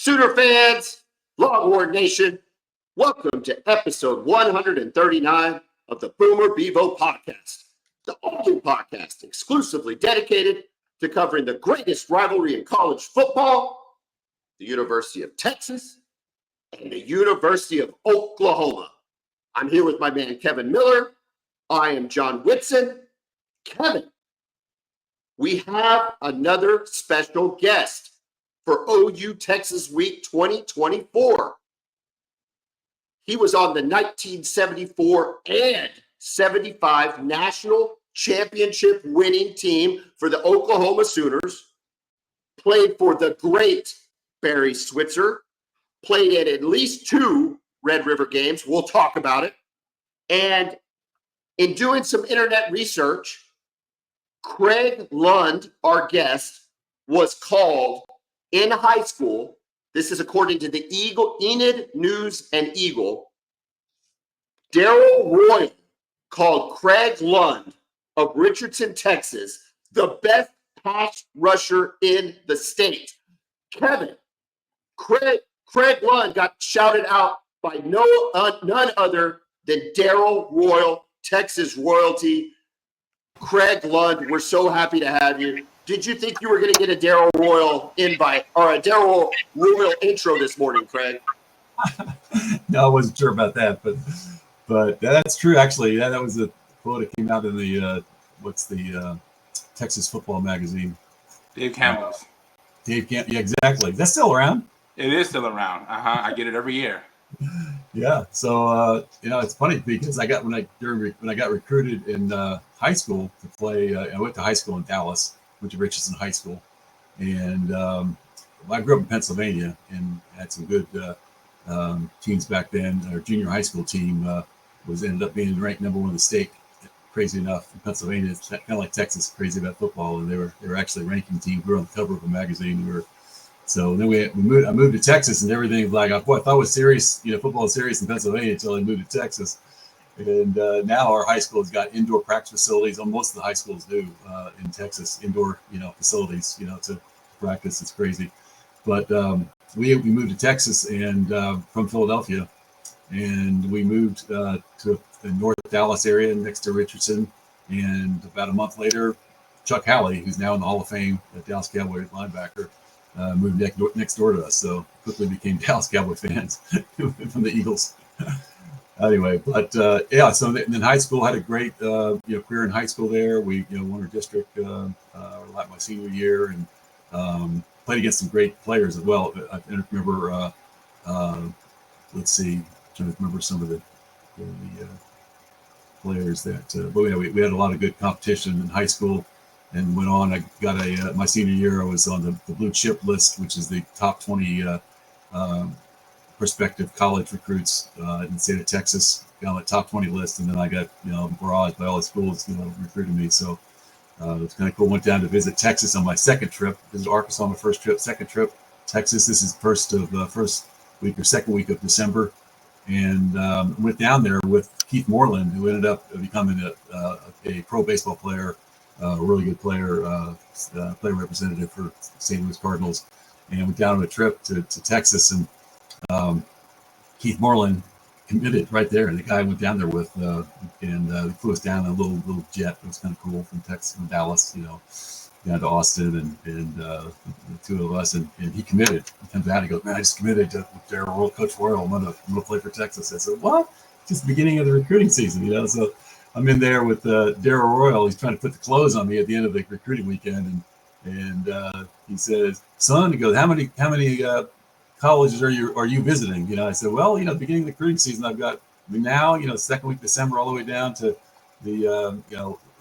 Sooner fans, Longhorn Nation, welcome to episode 139 of the Bevo Podcast, the only podcast exclusively dedicated to covering the greatest rivalry in college football, the University of Texas and the University of Oklahoma. I'm here with my man, Kevin Miller. I am John Whitson. Kevin, we have another special guest for OU Texas Week 2024. He was on the 1974 and 75 national championship winning team for the Oklahoma Sooners, played for the great Barry Switzer, played at least 2 Red River games. We'll talk about it. And in doing some internet research, Craig Lund, our guest, was called in high school. This is according to the Enid News and Eagle. Darrell Royal called Craig Lund of Richardson, Texas, the best pass rusher in the state. Kevin, Craig Lund got shouted out by none other than Darrell Royal, Texas royalty. Craig Lund, we're so happy to have you. Did you think you were going to get a Darrell Royal invite or a Darrell Royal intro this morning, Craig? No, I wasn't sure about that, but that's true. Actually, yeah, that was a quote that came out in the Texas football magazine. Dave Campbell's. Yeah, exactly. That's still around. It is still around. I get it every year. Yeah. So it's funny because when I got recruited in high school to play. I went to high school in Dallas. Went to Richardson High School, and I grew up in Pennsylvania and had some good teams back then. Our junior high school team ended up being ranked number 1 in the state. Crazy enough, in Pennsylvania, it's kind of like Texas, crazy about football, and they were actually a ranking team. We were on the cover of a magazine. So then I moved to Texas, and everything was like, I thought it was serious. Football was serious in Pennsylvania until I moved to Texas. And now our high school has got indoor practice facilities. Most of the high schools do in Texas, indoor, facilities, to practice. It's crazy. But we moved to Texas and from Philadelphia, and we moved to the North Dallas area next to Richardson. And about a month later, Chuck Halley, who's now in the Hall of Fame, a Dallas Cowboy linebacker, moved next door to us. So quickly became Dallas Cowboy fans from the Eagles. Anyway, but so then high school, had a great career in high school there. We won our district my senior year, and played against some great players as well. I remember, trying to remember some of the players that. But we had a lot of good competition in high school, and went on. I got my senior year. I was on the blue chip list, which is the top 20. Prospective college recruits in the state of Texas, got on the top 20 list, and then I got barraged by all the schools recruiting me. So it was kind of cool. Went down to visit Texas on my second trip. Visited Arkansas on my first trip. Second trip, Texas. This is first week or second week of December, and went down there with Keith Moreland, who ended up becoming a pro baseball player, a really good player, player representative for St. Louis Cardinals, and went down on a trip to Texas. And Keith Moreland committed right there, and the guy I went down there with, and they flew us down in a little jet. It was kind of cool from Texas, from Dallas, down to Austin, and the 2 of us, and he committed. He comes out, he goes, "Man, I just committed to Darrell, Coach Royal. I'm gonna play for Texas." I said, "What?" Just the beginning of the recruiting season, So I'm in there with Darrell Royal. He's trying to put the clothes on me at the end of the recruiting weekend, and he says, "Son," he goes, "How many colleges are you visiting?" I said, "Well, beginning of the recruiting season, I've got now, second week of December all the way down to the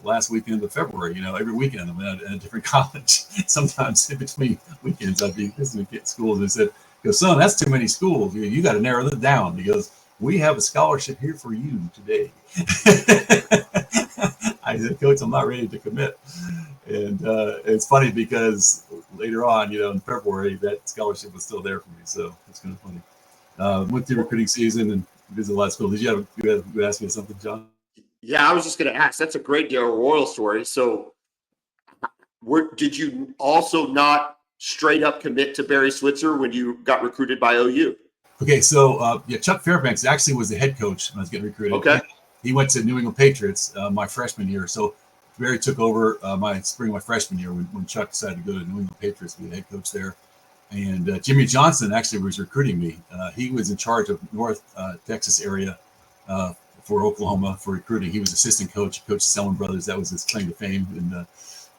last weekend of February. Every weekend I'm at a different college. Sometimes in between weekends I'd be visiting schools." And I said, "He goes, son, that's too many schools. You got to narrow them down." He goes, "We have a scholarship here for you today." I said, "Coach, I'm not ready to commit." And it's funny because later on, in February, that scholarship was still there for me. So it's kind of funny. Went through recruiting season and visited a lot of schools. Did you ask me something, John? Yeah, I was just going to ask. That's a great Darrell Royal story. So did you also not straight up commit to Barry Switzer when you got recruited by OU? Okay, so Chuck Fairbanks actually was the head coach when I was getting recruited. Okay. He went to New England Patriots my freshman year. So Barry took over my freshman year when Chuck decided to go to New England Patriots to be the head coach there. And Jimmy Johnson actually was recruiting me. He was in charge of North Texas area for Oklahoma for recruiting. He was assistant coach, coached Selman brothers. That was his claim to fame,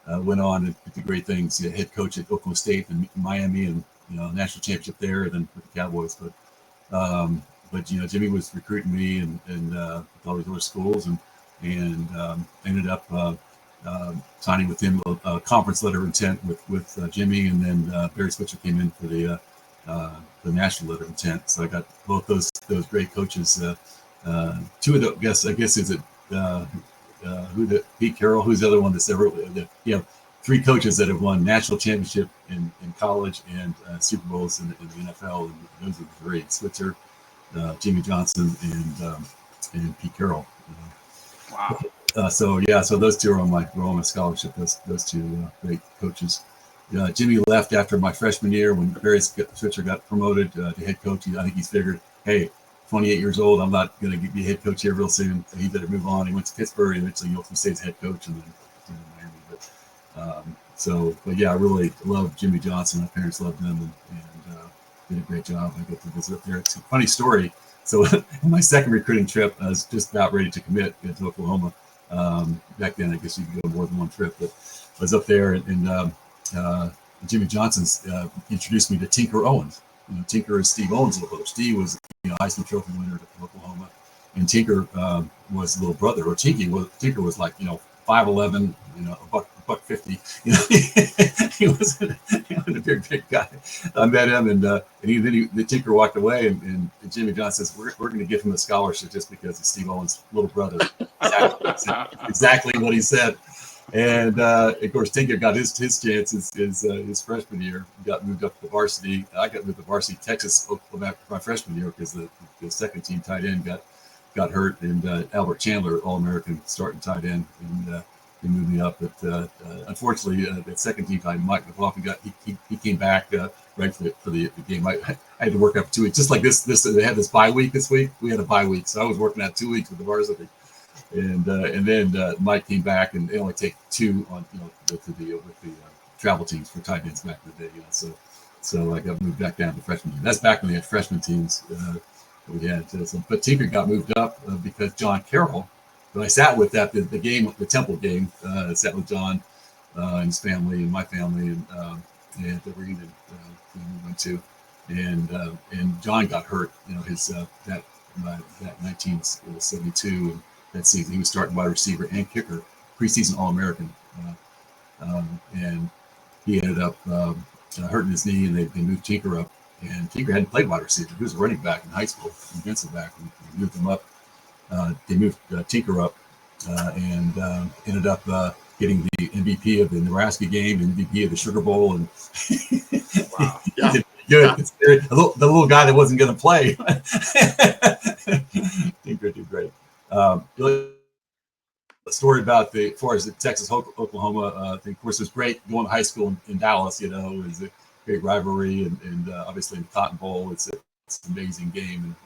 and went on and did great things. Head coach at Oklahoma State and Miami, and national championship there, and then with the Cowboys. But Jimmy was recruiting me and all these other schools, and ended up signing with him a conference letter of intent with Jimmy, and then Barry Switzer came in for the national letter of intent. So I got both those great coaches. Two of the I guess is it Pete Carroll, who's the other one that's ever three coaches that have won national championship in college and Super Bowls in the NFL, and those are the three: Switzer, Jimmy Johnson, and Pete Carroll. Wow. So those two are on my scholarship. Those two great coaches. Jimmy left after my freshman year when Barry Switzer got promoted to head coach. I think he's figured, hey, 28 years old, I'm not going to be head coach here real soon. So he better move on. He went to Pittsburgh, and eventually he stays head coach, and then Miami. But I really love Jimmy Johnson. My parents loved him, and did a great job. I get to visit up there. It's a funny story. So in my second recruiting trip, I was just about ready to commit to Oklahoma. Back then, I guess you could go more than one trip, but I was up there, and Jimmy Johnson's introduced me to Tinker Owens. Tinker is Steve Owens' little brother. Steve was Heisman Trophy winner at Oklahoma, and Tinker was the little brother. Or Tinker was like 5'11", a $150. He wasn't a big guy. I met him, and the Tinker walked away, and Jimmy Johnson says, "We're going to give him a scholarship just because he's Steve Owens' little brother." Exactly what he said. And of course, Tinker got his chance his freshman year. He got moved up to varsity. I got moved to varsity Texas my freshman year because the second team tight end got hurt, and Albert Chandler, All-American starting tight end, and they moved me up. But unfortunately, that second team tight end, Mike McLaughlin, he came back right for the game. I had to work up 2 weeks, just like this. They had this bye week this week. We had a bye week, so I was working out 2 weeks with the varsity. And then Mike came back, and they only take two on with the travel teams for tight ends back in the day. So I got moved back down to freshman team. That's back when they had freshman teams. We had, but Tinker got moved up because John Carroll, who I sat with at the Temple game, I sat with John and his family and my family, and the arena we went to, and John got hurt. His that 1972. And that season, he was starting wide receiver and kicker, preseason All-American, and he ended up hurting his knee, and they moved Tinker up. And Tinker hadn't played wide receiver; he was a running back in high school, defensive back. And they moved him up. They moved Tinker up, and ended up getting the MVP of the Nebraska game, MVP of the Sugar Bowl, and Wow. Yeah. He did good. Yeah. The little guy that wasn't going to play. Tinker did great. A story about as far as the Texas Oklahoma thing. Of course, it was great going to high school in Dallas. It was a great rivalry, and obviously in the Cotton Bowl, it's an amazing game.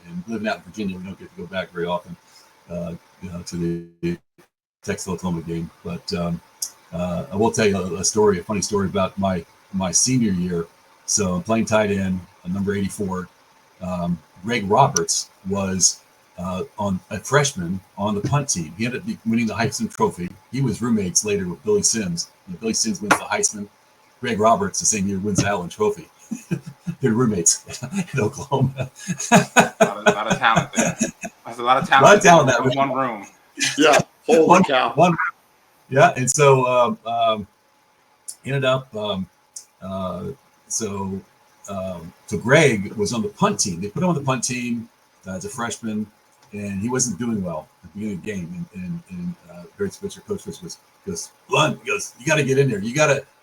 And living out in Virginia, we don't get to go back very often, to the Texas Oklahoma game. But I will tell you a funny story about my senior year. So I'm playing tight end, number 84. Greg Roberts was on a freshman on the punt team. He ended up winning the Heisman Trophy. He was roommates later with Billy Sims. Billy Sims wins the Heisman. Greg Roberts the same year wins the Allen Trophy. They're roommates in Oklahoma. A lot of talent there. There's a lot of talent. A lot of talent in one room. Yeah, holy cow. Yeah, and so ended up. So Greg was on the punt team. They put him on the punt team as a freshman, and he wasn't doing well at the beginning of the game. And Barry Switzer, Coach Switzer goes, Lund, he goes, you got to get in there.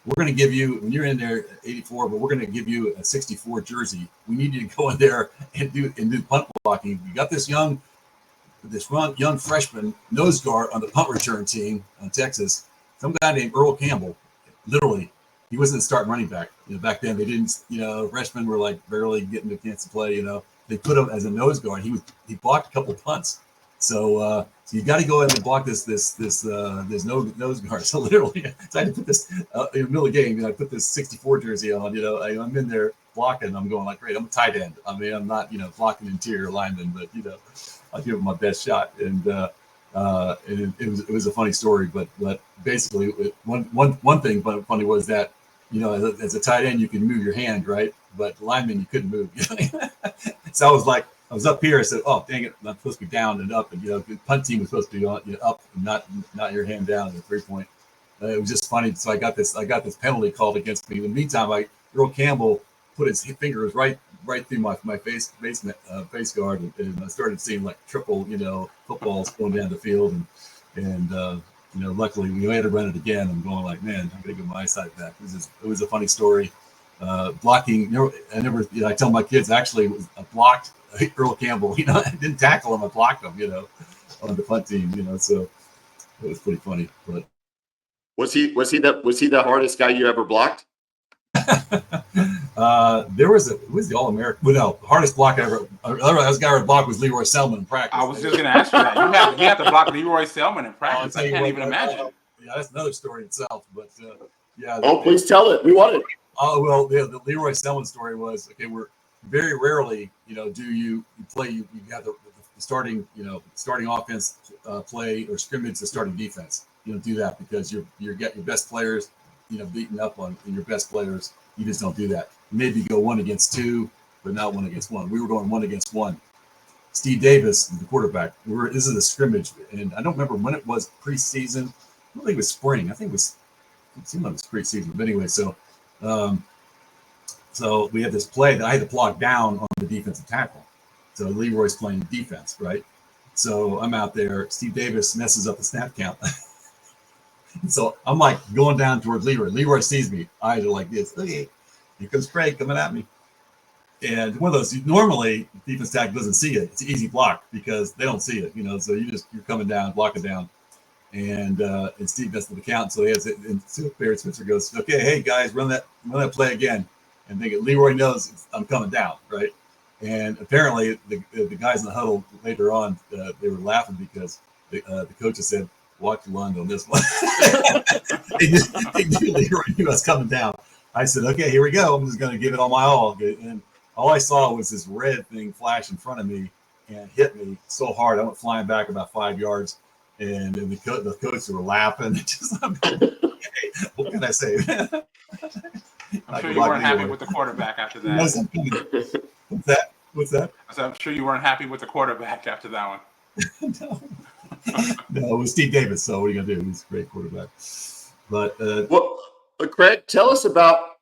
We're going to give you, when you're in there, 84, but we're going to give you a 64 jersey. We need you to go in there and do punt blocking. We got this young freshman nose guard on the punt return team on Texas. Some guy named Earl Campbell. Literally, he wasn't a starting running back. Back then they didn't. Freshmen were like barely getting a chance to play. They put him as a nose guard. He blocked a couple of punts. So you got to go in and block this nose guard. So literally, so I had to put this in the middle of the game. I put this 64 jersey on. I'm in there blocking. I'm going like, great. I'm a tight end. I mean, I'm not blocking interior lineman, but I'll give it my best shot. And it was a funny story. But basically, one thing but funny was that as a tight end you can move your hand, right? But lineman you couldn't move. So I was up here. I said, "Oh, dang it! I'm supposed to be down and up." And the punt team was supposed to be on, up, and not your hand down at the 3-point. It was just funny. So I got this penalty called against me. In the meantime, Earl Campbell put his fingers right through my face guard, and I started seeing like triple footballs going down the field, and luckily we had to run it again. I'm going like, man, I'm gonna get my eyesight back. It was a funny story. Blocking, I tell my kids actually I blocked Earl Campbell. I didn't tackle him, I blocked him. On the punt team. So it was pretty funny. But was he the hardest guy you ever blocked? It was the All-American. Well, no, hardest block ever. Otherwise, guy I blocked was Leroy Selman in practice. I was just going to ask you that. You had to block Leroy Selman in practice. I can't even imagine. Yeah, that's another story itself. But yeah. Oh, please tell it. We want it. Oh well, the Leroy Selman story was okay. We're very rarely, do you play? You have the starting offense play or scrimmage the starting defense. You don't do that because you get your best players, beaten up on your best players. You just don't do that. Maybe go 1 against 2, but not 1 against 1. We were going 1 against 1. Steve Davis, the quarterback. This is a scrimmage, and I don't remember when it was preseason. I don't think it was spring. I think it seemed like it was preseason. But anyway, so we had this play that I had to block down on the defensive tackle. So Leroy's playing defense, right? So I'm out there. Steve Davis messes up the snap count. So I'm like going down toward Leroy. Leroy sees me. Eyes are like this. Okay, here comes Craig coming at me. And one of those, normally defense tackle doesn't see it. It's an easy block because they don't see it, So you're coming down, blocking down. And Steve messed with the count. So he has it. And Switzer goes, okay, hey guys, run that play again. And Leroy knows I'm coming down, right? And apparently the guys in the huddle later on, they were laughing because the coaches said, watch Lund on this one. they knew Leroy knew I was coming down. I said, okay, here we go. I'm just going to give it all my all. And all I saw was this red thing flash in front of me and hit me so hard. I went flying back about 5 yards. And the coaches were laughing. Okay, what can I say? I'm sure you weren't happy with the quarterback after that. What's that? I said, I'm sure you weren't happy with the quarterback after that one. No, it was Steve Davis. So what are you gonna do? He's a great quarterback. But Craig, tell us about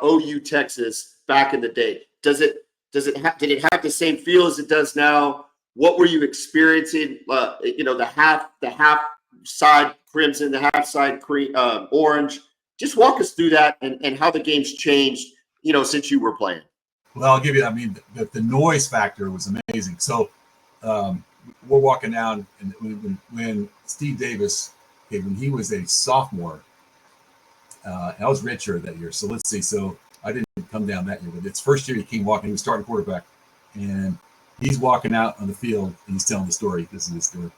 OU Texas back in the day. Did it have the same feel as it does now? What were you experiencing? The half side crimson, the half side orange. Just walk us through that and how the game's changed, since you were playing. Well, I'll give you. I mean, the noise factor was amazing. So we're walking down, and when Steve Davis, when he was a sophomore, I was redshirt that year. So let's see. So I didn't come down that year, but it's first year he came walking. He was starting quarterback, and he's walking out on the field, and he's telling the story. This is the story.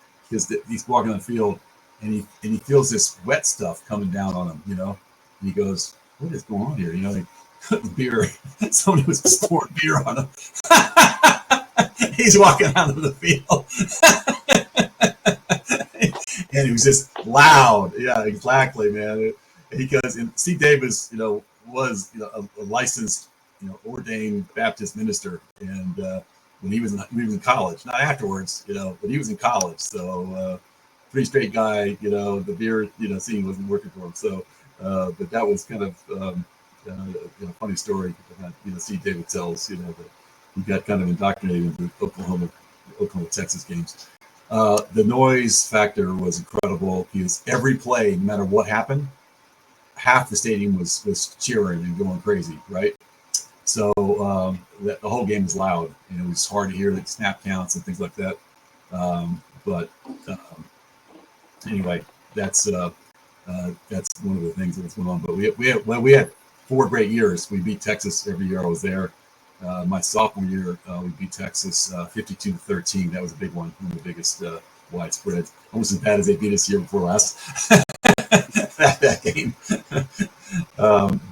He's walking on the field, and he feels this wet stuff coming down on him, and he goes, "What is going on here?" Beer. Somebody was pouring beer on him. He's walking out of the field, and he was just loud. Yeah, exactly, man. Because Steve Davis, was a licensed, ordained Baptist minister, and when he was in college, not afterwards, but he was in college. So pretty straight guy. The beer, scene wasn't working for him. So, but that was kind of. Funny story that Steve Davis tells, that he got kind of indoctrinated into Oklahoma, Texas games. The noise factor was incredible because every play, no matter what happened, half the stadium was cheering and going crazy, right? So the whole game was loud, and it was hard to hear the snap counts and things like that. But anyway, that's that's one of the things that's going on. But we had 4 great years. We beat Texas every year I was there. My sophomore year, we beat Texas 52-13. That was a big one of the biggest widespread. Almost as bad as they beat us year before last. that game.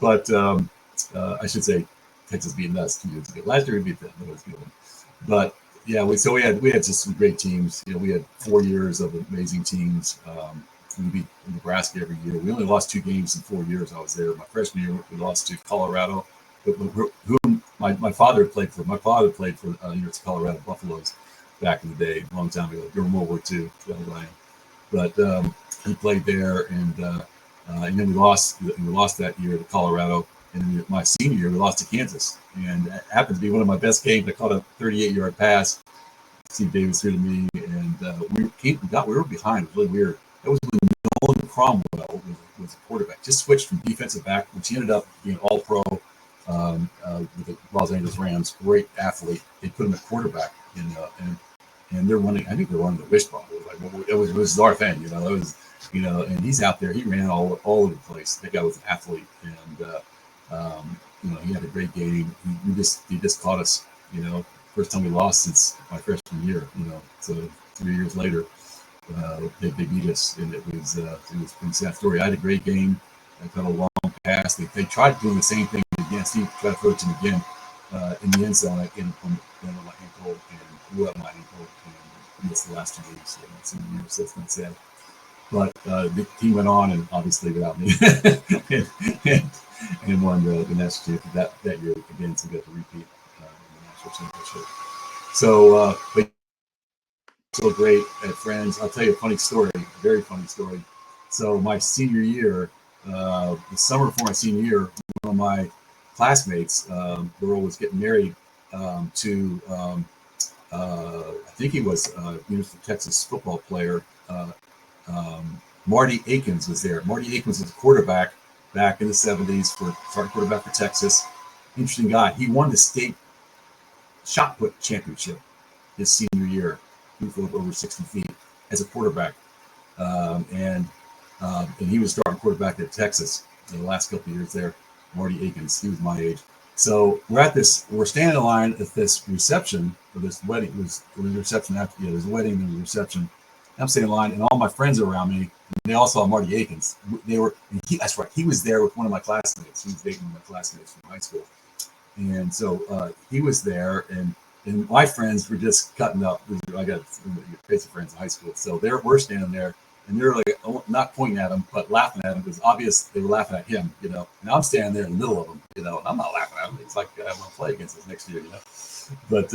But I should say Texas beat us 2 years ago. Last year we beat them. That was a good one. But yeah, we had just some great teams. We had 4 years of amazing teams. We beat Nebraska every year. We only lost 2 games in 4 years I was there. My freshman year, we lost to Colorado, who my father played for. My father played for University of Colorado Buffaloes back in the day, a long time ago, during World War II. But he played there, and then we lost that year to Colorado. And then my senior year, we lost to Kansas, and it happened to be one of my best games. I caught a 38-yard pass. Steve Davis threw to me, and we were behind. It was really weird. That was when Nolan Cromwell was a quarterback. Just switched from defensive back, which he ended up being All-Pro with the Los Angeles Rams. Great athlete. They put him at quarterback, and they're running. I think they're running the wishbone. It was our thing, It was, and he's out there. He ran all over the place. That guy was an athlete, and he had a great game. He just caught us. First time we lost since my freshman year. So 3 years later. They beat us, and it was a pretty sad story. I had a great game. I caught a long pass. They tried doing the same thing again. Steve tried to throw it to him again in the end zone. I came from my ankle and blew up my ankle and missed the last 2 games. So that's in the year, so it's not sad. But the team went on, and obviously without me, and won the national championship that year again. So we got to repeat in the national championship. So, but so great at Friends. I'll tell you a funny story, a very funny story. So my senior year, the summer before my senior year, one of my classmates, girl, was getting married to, I think he was University of Texas football player. Marty Akins was there. Marty Akins was a quarterback back in the 70s starting quarterback for Texas. Interesting guy. He won the state shot put championship his senior year. He flew over 60 feet as a quarterback, and he was starting quarterback at Texas in the last couple of years there. Marty Akins, he was my age. So we're standing in line at this reception for this wedding. It was a reception after, there's a wedding and a reception. I'm standing in line, and all my friends are around me, and they all saw Marty Akins. That's right, he was there with one of my classmates. He was dating one of my classmates from high school, and so he was there, and my friends were just cutting up. I got crazy friends in high school. So we're standing there, and they're like, not pointing at him, but laughing at him. It was obvious they were laughing at him, And I'm standing there in the middle of them, and I'm not laughing at him. It's like I want to play against us next year, But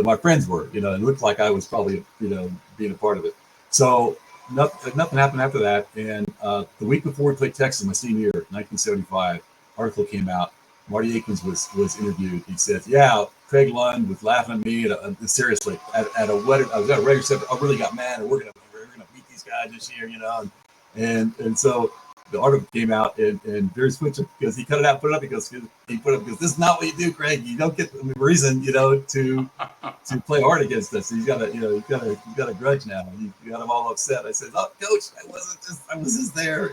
my friends were, It looked like I was probably, being a part of it. So nothing happened after that. And the week before we played Texas, my senior year, 1975, article came out. Marty Akins was interviewed. He says, "Yeah, Craig Lund was laughing at me seriously at a wedding. I was at a regular set. I really got mad, and we're gonna beat these guys this year, And so the article came out, and Barry Switzer, because he cut it out, put it up. Because this is not what you do, Craig. You don't get the reason, to play hard against us. So you got a grudge now. You got them all upset. I said, "Oh, Coach, I was just there,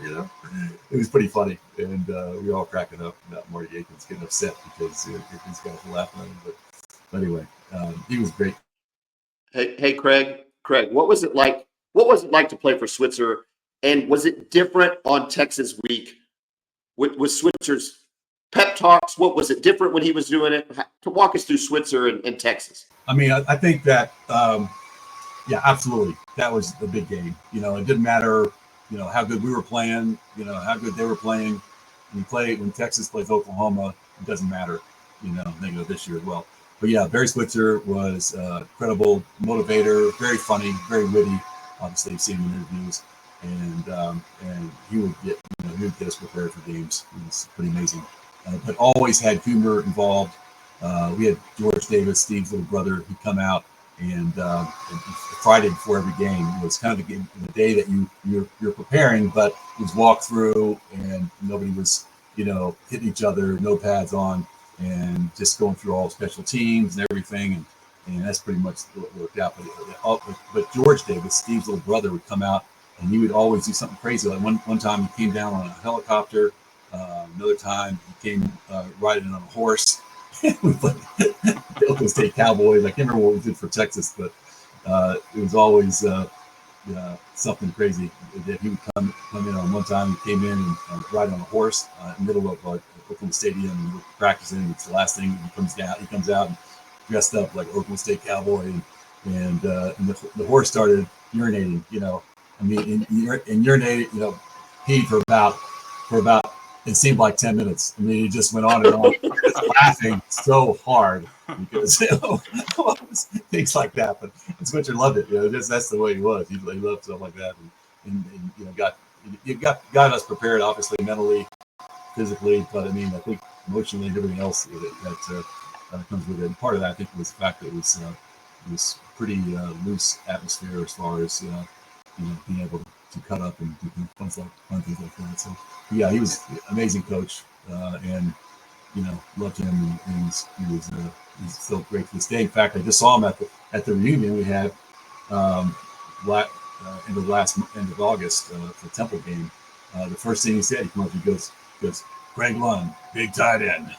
It was pretty funny, and we were all cracking up about Marty Akins getting upset because these guys were laughing at him. But anyway, he was great. Hey, Craig, what was it like? What was it like to play for Switzer? And was it different on Texas Week with Switzer's pep talks? What was it different when he was doing it? To walk us through Switzer and Texas. I mean, I think that, yeah, absolutely. That was the big game. It didn't matter, how good we were playing, how good they were playing. When Texas plays Oklahoma, it doesn't matter, they go this year as well. But yeah, Barry Switzer was a credible motivator, very funny, very witty. Obviously, you've seen him in interviews. And he would get us prepared for games. It was pretty amazing, but always had humor involved. We had George Davis, Steve's little brother. He'd come out, and Friday before every game was kind of the day that you're preparing, but it was walk through, and nobody was hitting each other, no pads on, and just going through all special teams and everything, and that's pretty much what worked out. But George Davis, Steve's little brother, would come out and he would always do something crazy. Like one time he came down on a helicopter. Another time he came riding on a horse. We played the Oklahoma State Cowboys. I can't remember what we did for Texas, but it was always something crazy that he would come in on. One time he came in and ride on a horse in the middle of Oklahoma Stadium, and we were practicing. It's the last thing. He comes out and dressed up like Oklahoma State Cowboy, and the horse started urinating. And urinated. Peed for about. It seemed like 10 minutes. I mean, he just went on and on, just laughing so hard because things like that. But Switzer loved it. That's the way he was. He loved stuff like that, and got us prepared, obviously mentally, physically. But I mean, I think emotionally and everything else that comes with it. And part of that, I think, was the fact that it was pretty loose atmosphere as far as being able to cut up and do fun things like that. So yeah, he was an amazing coach, and loved him, and he's still great to this day. In fact, I just saw him at the reunion we had end of August for the Temple game. The first thing he said, he came up and goes, Greg Lund, big tight end.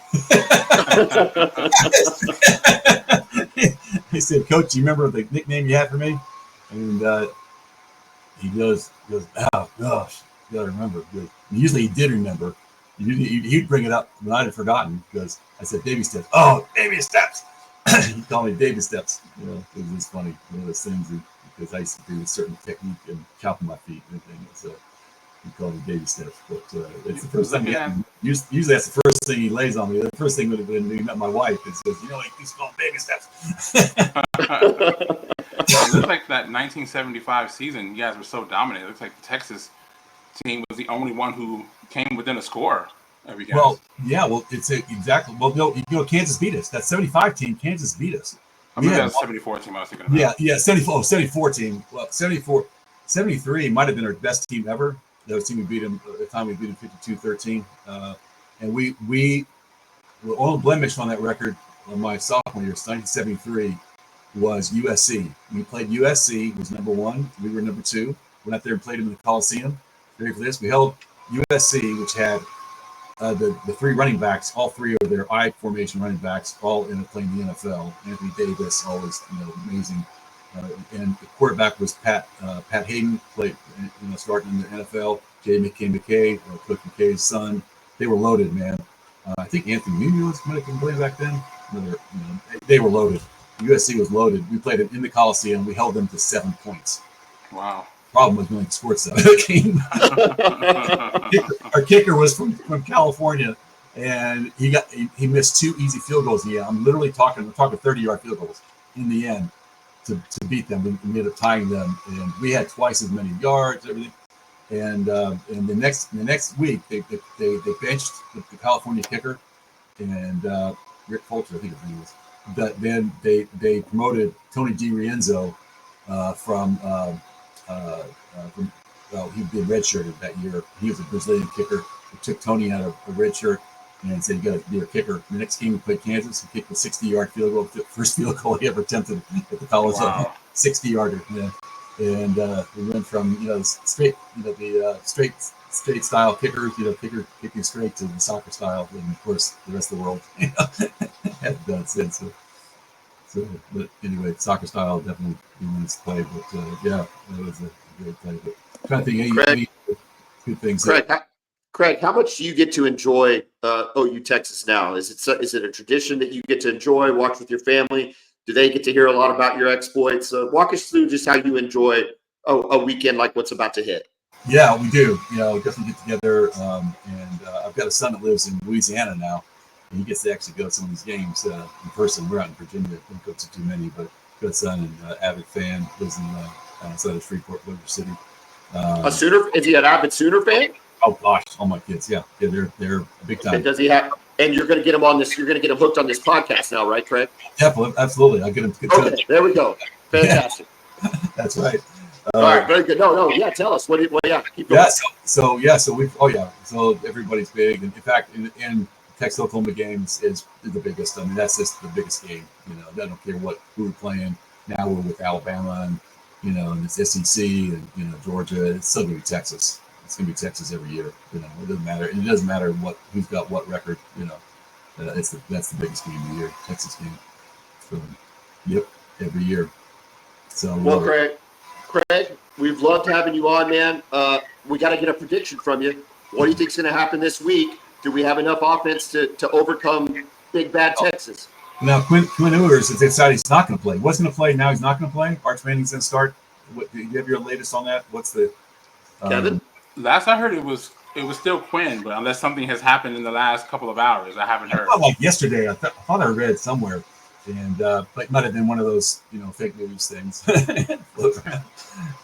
He said, Coach, do you remember the nickname you had for me? And he goes, oh gosh, you gotta remember. Usually he did remember. He'd bring it up when I'd have forgotten, because I said baby steps. Oh, baby steps. He called me baby steps. It was just funny. One of those things, because I used to do a certain technique and chopping my feet and everything. So he called me baby steps. But it's the first thing. Usually that's the first thing he lays on me. The first thing would have been when he met my wife. It says, he's called baby steps. It looks like that 1975 season, you guys were so dominant. It looks like the Texas team was the only one who came within a score every game. Well, yeah, it's exactly. Well, Kansas beat us. That 75 team, Kansas beat us. I mean, that was 74 team I was thinking about. Yeah, 74 team. Well, 73 might have been our best team ever. That was the team we beat them at the time. We beat them 52-13. And we were all blemished on that record on my sophomore year, 1973. Was USC. We played USC, was number one. We were number two. Went out there and played them in the Coliseum. Ready for this? We held USC, which had the three running backs, all three of their I formation running backs, all playing the NFL. Anthony Davis, always amazing. And the quarterback was Pat Hayden, played starting in the NFL. J. McKay, Coach McKay's son. They were loaded, man. I think Anthony Munoz might have been playing back then. They were loaded. USC was loaded. We played it in the Coliseum. We held them to 7 points. Wow. Problem was we only scored 7 game. Our kicker was from California, and he missed 2 easy field goals. Yeah, I'm talking 30-yard field goals in the end to beat them. We ended up tying them, and we had twice as many yards, everything. And the next week they benched the California kicker, and Rick Coulter, I think his name was. But then they promoted Tony DiRienzo from he did redshirted that year. He was a Brazilian kicker. They took Tony out of a red shirt and said, you got to be a kicker. The next game we played Kansas. He kicked a 60-yard field goal, the first field goal he ever attempted at the college. Wow. 60-yarder. Yeah. And we went from straight style kickers, kicking straight to the soccer style, and of course the rest of the world hasn't done it since. So, but anyway, soccer style definitely wants to play. But yeah, that was a great play. But I'm trying to think any good things. Craig, how much do you get to enjoy OU Texas now? Is it a tradition that you get to enjoy, watch with your family? Do they get to hear a lot about your exploits? Walk us through just how you enjoy a weekend like what's about to hit. Yeah, we do. Definitely get together. And I've got a son that lives in Louisiana now, and he gets to actually go to some of these games in person. We're out in Virginia. I don't go to too many, but good son and avid fan, lives in outside of Shreveport, Bossier City. A Sooner? Is he an avid Sooner fan? Oh gosh, all my kids. Yeah, they're big time. And does he have? And you're going to get him on this. You're going to get him hooked on this podcast now, right, Craig? Definitely, absolutely. I get him. Okay, there we go. Fantastic. Yeah, that's right. All right, very good. No, yeah. Tell us what. Yeah, keep going. Yeah, so we. Oh yeah, so everybody's big, and in fact, in Texas Oklahoma games is the biggest. I mean, that's just the biggest game. I don't care who we're playing. Now we're with Alabama, and it's SEC and Georgia. It's still going to be Texas. It's going to be Texas every year. It doesn't matter. And it doesn't matter who's got what record. That's the biggest game of the year, Texas game. So, yep, every year. So well, Craig, we've loved having you on, man. We got to get a prediction from you. What do you think's going to happen this week? Do we have enough offense to overcome big bad Texas? Now, Quinn Ewers has decided he's not going to play. He was going to play. Now he's not going to play. Arch Manning's going to start. Do you have your latest on that? What's the Kevin? Last I heard, it was still Quinn, but unless something has happened in the last couple of hours, I haven't heard. Like yesterday, I thought I read somewhere, and but it might have been one of those fake news things.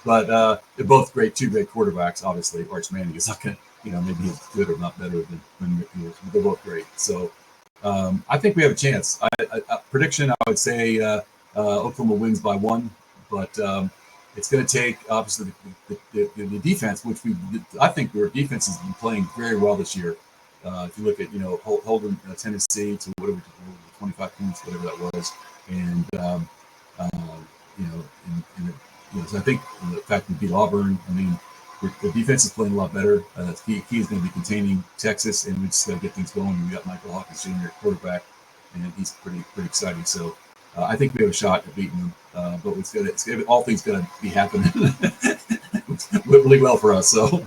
But they're both two great quarterbacks. Obviously, Arch Manning is not going to, maybe he's good or not better than Quinn Ewers. They're both great. So. I think we have a chance. Prediction, I would say Oklahoma wins by 1, but it's going to take, obviously, the defense, which I think their defense has been playing very well this year. If you look at, holding Tennessee to whatever, 25 points, whatever that was, and so I think the fact we beat Auburn, the defense is playing a lot better. Key is going to be containing Texas, and we just got to get things going. We got Michael Hawkins Jr. at quarterback, and he's pretty exciting. So I think we have a shot at beating him. But all things got to be happening really well for us. So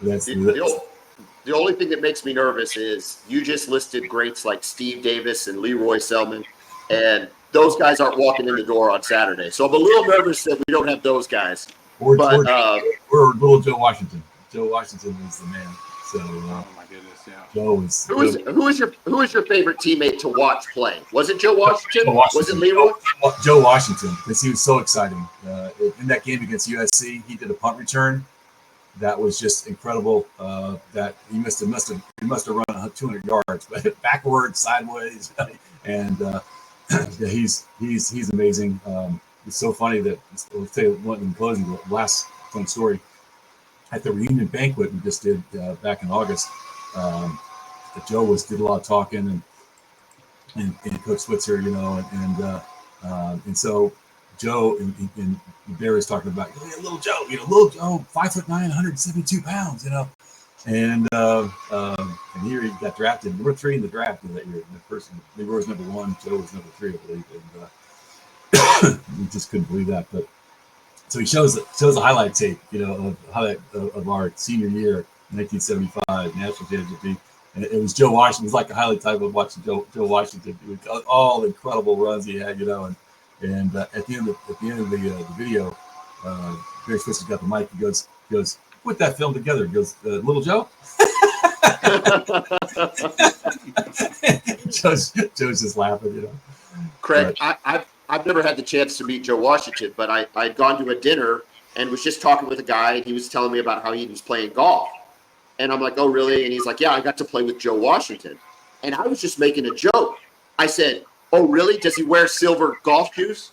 the only thing that makes me nervous is you just listed greats like Steve Davis and Leroy Selman, and those guys aren't walking in the door on Saturday. So I'm a little nervous that we don't have those guys. Or little Joe Washington. Joe Washington is the man. So, oh my goodness, yeah. Joe is. Who is your favorite teammate to watch play? Was it Joe Washington? Was it Leroy? Joe Washington, because he was so exciting. In that game against USC, he did a punt return that was just incredible. That he must have run 200 yards, but backwards, sideways, and he's amazing. It's so funny that I'll tell you one in closing. The last fun story at the reunion banquet we just did back in August. Joe did a lot of talking and Coach Switzer, and so Joe and Barry was talking about little Joe, 5'9", 172 pounds, and here he got drafted number 3 in the draft that year. The person, Leroy was number 1, Joe was number 3, I believe, and. We just couldn't believe that, but so he shows a highlight tape, of our senior year, 1975 national championship, and it was Joe Washington. It was like a highlight tape of watching Joe Washington do all the incredible runs he had, and at the end of the video, Barry Switzer got the mic. He goes, put that film together. He goes, little Joe. Joe's just laughing, Craig, I've never had the chance to meet Joe Washington, but I'd gone to a dinner and was just talking with a guy, and he was telling me about how he was playing golf. And I'm like, oh, really? And he's like, yeah, I got to play with Joe Washington. And I was just making a joke. I said, oh, really? Does he wear silver golf shoes?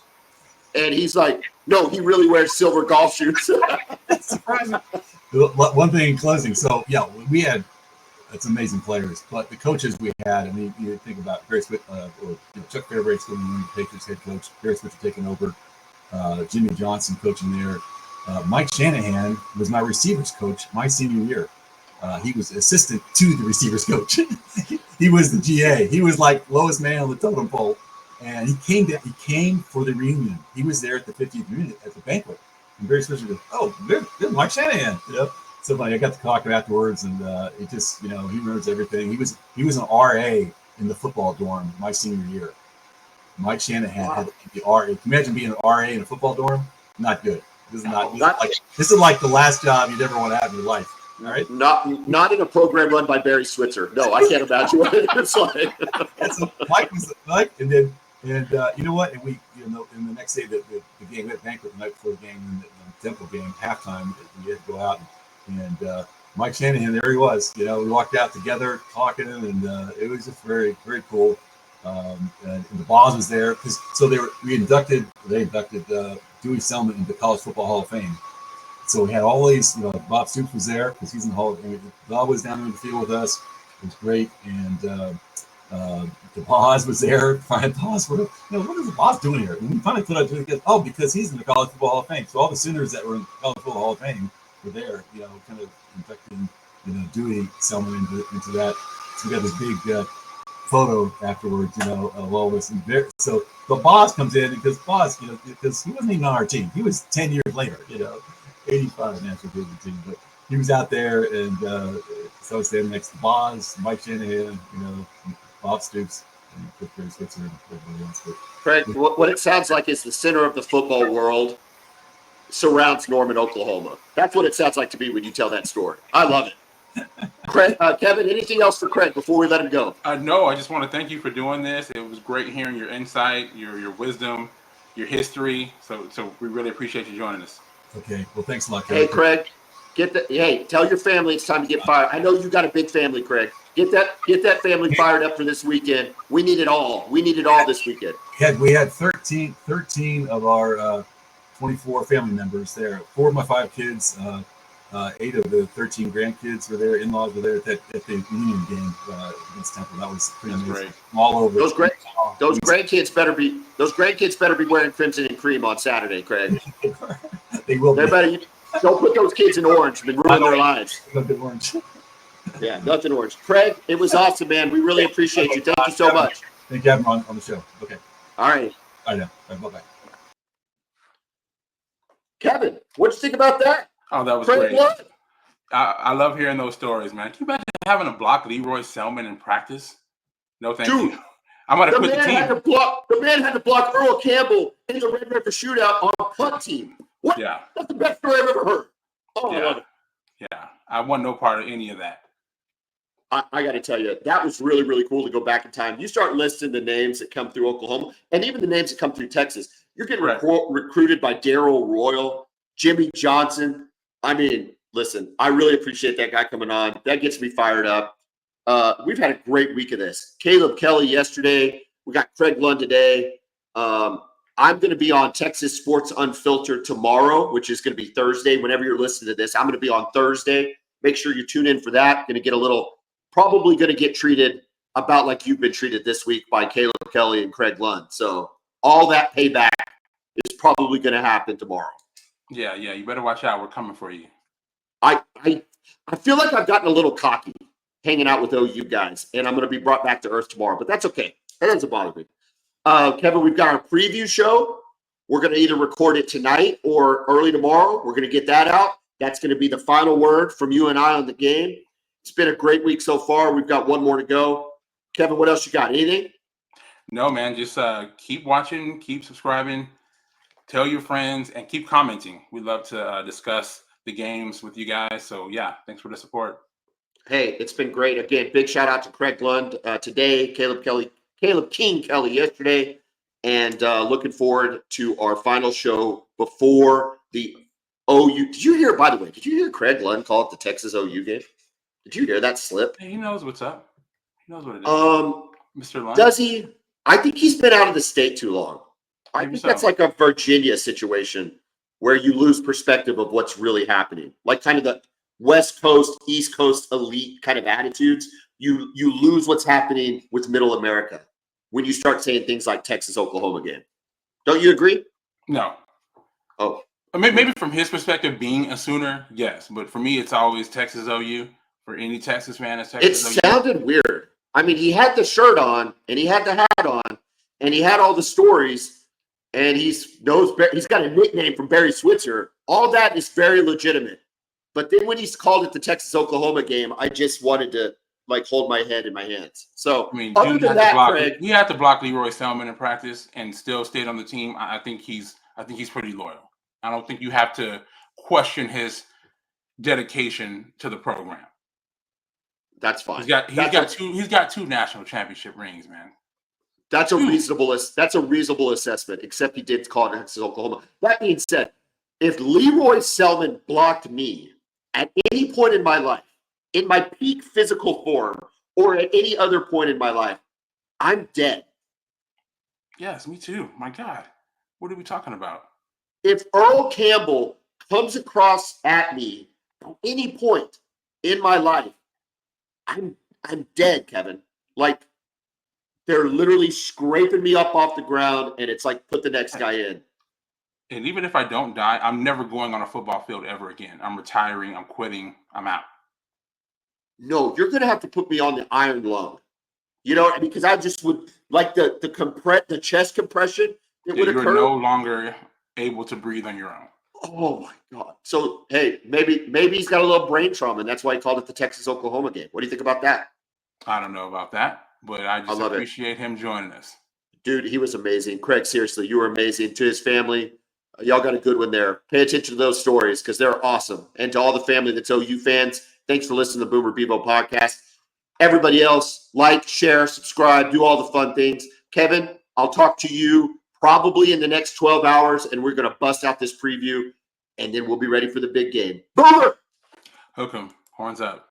And he's like, no, he really wears silver golf shoes. That's surprising. One thing in closing. So, yeah, we had amazing players, but the coaches we had, you think about Barry Switzer, Chuck Fairbrace being the Patriots head coach, Barry Switzer taking over, Jimmy Johnson coaching there. Mike Shanahan was my receivers coach my senior year. He was assistant to the receivers coach. He was the GA. He was like lowest man on the totem pole, and he came for the reunion. He was there at the 50th reunion at the banquet, and Barry Switzer goes, "Oh, there's Mike Shanahan," So I got to talk afterwards, and it just, he remembers everything. He was an RA in the football dorm my senior year. Mike Shanahan had the RA. Can you imagine being an RA in a football dorm? Not good. This is like the last job you'd ever want to have in your life. All right. Not in a program run by Barry Switzer. No, I can't imagine what it's like. And so Mike was like, and you know what? And we, in the next day, the game, we had banquet the night before the game, in the Temple game, halftime, we had to go out. And Mike Shanahan, there he was. We walked out together talking, and it was just very, very cool. And the boss was there they inducted Dewey Selman into the College Football Hall of Fame. So we had all these. Bob Stoops was there because he's in the Hall of Fame. Bob was down in the field with us. It was great, and The boss was there. Finally, boss, what is the boss doing here? And we finally put out because he's in the College Football Hall of Fame. So all the Sooners that were in the College Football Hall of Fame were there, kind of inducting, Dewey Selman into that. So we got this big photo afterwards, of all this. So the boss comes in because because he wasn't even on our team. He was 10 years later, 85 national team, but he was out there, and so I was standing next to Boz, Mike Shanahan, Bob Stoops, and Switzer, and everybody else. But Craig, what it sounds like is the center of the football world surrounds Norman, Oklahoma. That's what it sounds like to me when you tell that story. I love it. Craig, Kevin, anything else for Craig before we let him go? No, I just want to thank you for doing this. It was great hearing your insight, your wisdom, your history. So we really appreciate you joining us. Okay, well, thanks a lot, Kevin. Hey, Craig, tell your family it's time to get fired. I know you got a big family, Craig. Get that family fired up for this weekend. We need it all. We need it all this weekend. We had 13 of our 24 family members there. 4 of my 5 kids, 8 of the 13 grandkids were there. In-laws were there at the Union game against Temple. That was pretty amazing. Great. All over. Those grandkids better be wearing crimson and cream on Saturday, Craig. They will. Don't put those kids in orange and ruin their lives. Nothing orange. Yeah, nothing orange. Craig, it was awesome, man. We really appreciate you. Thank you so much. Thank you for having me on the show. Okay. All right. I know. Bye-bye. Kevin, what'd you think about that? Oh, that was Craig great. Lund. I love hearing those stories, man. Can you imagine having to block Leroy Selman in practice? No, thank you. I'm going to quit the team. The man had to block Earl Campbell in the Red River shootout on a punt team. What? Yeah. That's the best story I've ever heard. Oh, yeah. I love it. Yeah. I want no part of any of that. I got to tell you, that was really, really cool to go back in time. You start listing the names that come through Oklahoma and even the names that come through Texas. You're getting recruited by Darryl Royal, Jimmy Johnson. I mean, listen, I really appreciate that guy coming on. That gets me fired up. We've had a great week of this. Caleb Kelly yesterday. We got Craig Lund today. I'm going to be on Texas Sports Unfiltered tomorrow, which is going to be Thursday. Whenever you're listening to this, I'm going to be on Thursday. Make sure you tune in for that. Going to get probably going to get treated about like you've been treated this week by Caleb Kelly and Craig Lund. So all that payback is probably going to happen tomorrow. Yeah. You better watch out. We're coming for you. I feel like I've gotten a little cocky hanging out with OU guys, and I'm going to be brought back to earth tomorrow, but that's okay. That doesn't bother me. Kevin, we've got our preview show. We're going to either record it tonight or early tomorrow. We're going to get that out. That's going to be the final word from you and I on the game. It's been a great week so far. We've got one more to go. Kevin, what else you got? Anything? No, man. Just keep watching, keep subscribing, tell your friends, and keep commenting. We'd love to discuss the games with you guys. So, yeah, thanks for the support. Hey, it's been great. Again, big shout out to Craig Lund today, Caleb King Kelly yesterday, and looking forward to our final show before the OU. Did you hear Craig Lund call it the Texas OU game? Did you hear that slip? Hey, he knows what's up. He knows what it is. Mr. Lund. Does he? I think he's been out of the state too long. I Maybe think so. that's like a Virginia situation where you lose perspective of what's really happening. Like kind of the West Coast, East Coast elite kind of attitudes. You lose what's happening with Middle America when you start saying things like Texas-Oklahoma game. Don't you agree? No. Oh. Maybe from his perspective, being a Sooner, yes. But for me, it's always Texas OU. For any Texas fan, it's Texas OU. It sounded weird. I mean, he had the shirt on, and he had the hat on, and he had all the stories, and he's got a nickname from Barry Switzer. All that is very legitimate. But then when he's called it the Texas-Oklahoma game, I just wanted to hold my head in my hands. So, I mean, other than that, Craig, he had to block Leroy Selman in practice and still stayed on the team. I think he's pretty loyal. I don't think you have to question his dedication to the program. That's fine. He's got two national championship rings, man. That's a reasonable assessment, except he did call it Texas Oklahoma. That being said, if Leroy Selman blocked me at any point in my life, in my peak physical form, or at any other point in my life, I'm dead. Yes, me too. My God. What are we talking about? If Earl Campbell comes across at me at any point in my life, I'm dead, Kevin. Like, They're literally scraping me up off the ground, and it's like, put the next guy in. And even if I don't die, I'm never going on a football field ever again. I'm retiring. I'm quitting. I'm out. No, you're going to have to put me on the iron lung. You know, because I just would like the chest compression. It would You're occur. no longer able to breathe on your own. Oh my God. So, hey, maybe he's got a little brain trauma, and that's why he called it the Texas-Oklahoma game. What do you think about that? I don't know about that, but I just appreciate him joining us. Dude, he was amazing. Craig, seriously, you were amazing. To his family, y'all got a good one there. Pay attention to those stories because they're awesome. And to all the family that's OU fans, thanks for listening to the Boomer Bevo podcast. Everybody else, like, share, subscribe, do all the fun things. Kevin, I'll talk to you probably in the next 12 hours, and we're going to bust out this preview, and then we'll be ready for the big game. Boomer! Hook 'em. Horns up.